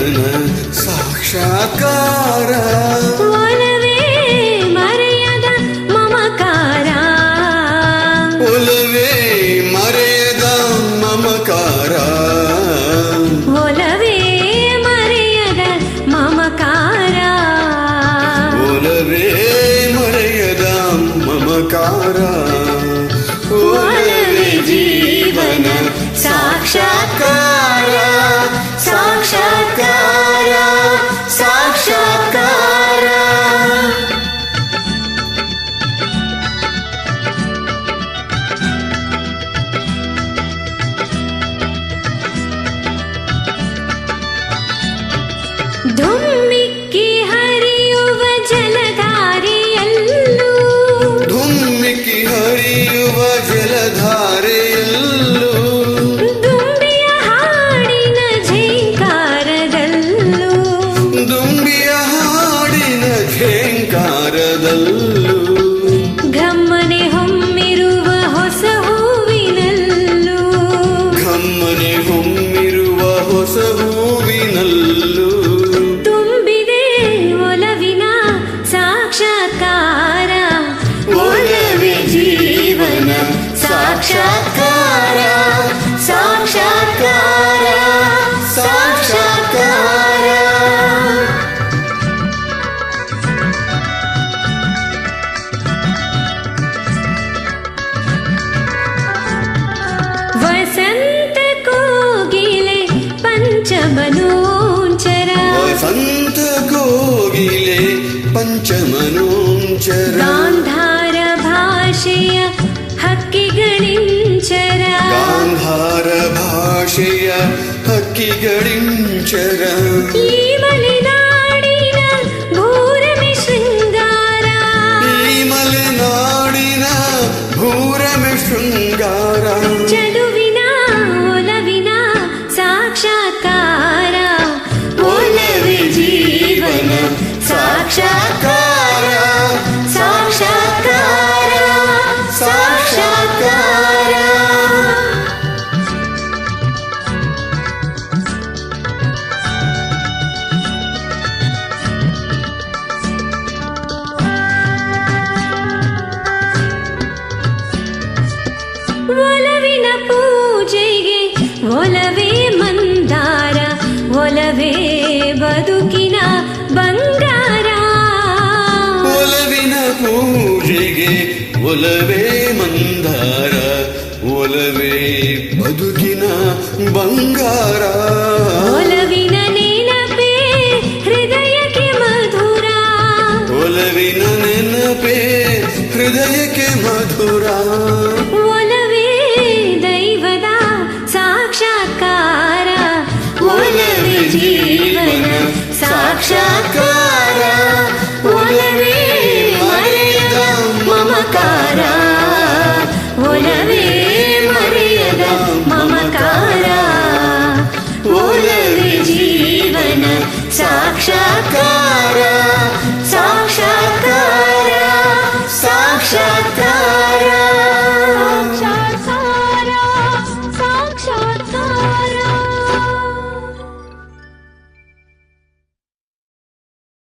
ಜೀವನ ಸಾಕ್ಷಾತ್ಕಾರ ಒಲವೇ ಮರೆಯದ ಮಮಕಾರ ಒಲವೇ ಮರೆಯದ ಮಮಕಾರ ಒಲವೇ ಮರೆಯದ ಮಮಕಾರ ಒಲವೇ ಮರೆಯದ ಮಮಕಾರ ಒಲವೇ ಜೀವನ ಸಾಕ್ಷಾತ್ಕಾರ ಸಾಕ್ಷಾತ್ಕಾರ ಸಾಕ್ಷಾತ್ಕಾರ ಧುಮ್ಮಿಕ್ಕಿ ಹರಿಯುವ ಜಲಧಾರೆಯಲ್ಲೂ ಧುಮ್ಮಿಕ್ಕಿ ಹರಿಯುವ ಜಲಧಾರೆಯಲ್ಲೂ ದುಂಬಿಯ ಹಾಡಿನ ಝೇಂಕಾರದಲ್ಲೂ ದುಂಬಿಯ ಹಾಡಿನ ಝೇಂಕಾರದಲ್ಲೂ ಘಮ್ಮನೆ ಹೊಮ್ಮಿರುವ ಹೊಸ ಹೂವಿನಲ್ಲೂ ಘಮ್ಮನೆ ಹೊಮ್ಮಿರುವ ಹೊಸ ಹೂವಿನಲ್ಲೂ ತುಂಬಿದೆ ಒಲವಿನ ಸಾಕ್ಷಾತ್ಕಾರ ಒಲವೇ ಜೀವನ ಸಾಕ್ಷಾತ್ಕಾರ ಸಾಕ್ಷಾತ್ಕಾರ ಸಾಕ್ಷಾತ್ಕಾರ ವಸಂತ ಕೋಗಿಲೆ ಪಂಚಮನೋಂಚರ ವಸಂತ ಕೋಗಿಲೆ ಪಂಚಮನೋಂಚರ ಗಾಂಧಾರ ಭಾಷೆಯ ಹಕ್ಕಿಗಳಿಂಚರ ಗಾಂಧಾರ ಭಾಷೆಯ ಹಕ್ಕಿಗಳಿಂಚರ ಈ ಮಲೆನಾಡಿನ ಭೂರಮೆ ಶೃಂಗಾರ ಈ ಮಲೆನಾಡಿನ ಭೂರಮೆ ಶೃಂಗಾರ ಚದುವಿನ ಒಲವಿನ ಸಾಕ್ಷಾತ್ಕಾರ ಒಲವೇ ಜೀವನ ಸಾಕ್ಷಾತ್ಕಾರ ಸಾಕ್ಷಾತ್ಕಾರ ಸಾಕ್ಷಾತ್ಕಾರ ಒಲವಿನ ಪೂಜೆಗೆ ಒಲವೇ ಮಂದಾರ ಒಲವೇ ಬದುಕಿನ ಬಂಗಾರ ಒಲವಿನ ಪೂಜೆಗೆ ಒಲವೇ ಮಂದಾರ ಒಲವೇ ಬದುಕಿನ ಬಂಗಾರ ಒಲವಿನ ನೆನಪೇ ಹೃದಯಕ್ಕೆ ಮಧುರ ಒಲವಿನ ನೆನಪೇ ಹೃದಯಕ್ಕೆ ಮಧುರ ಒಲವೇ ದೈವದ ಸಾಕ್ಷಾತ್ಕಾರ ಒಲವೇ ಜೀವನ ಸಾಕ್ಷಾತ್ಕಾರ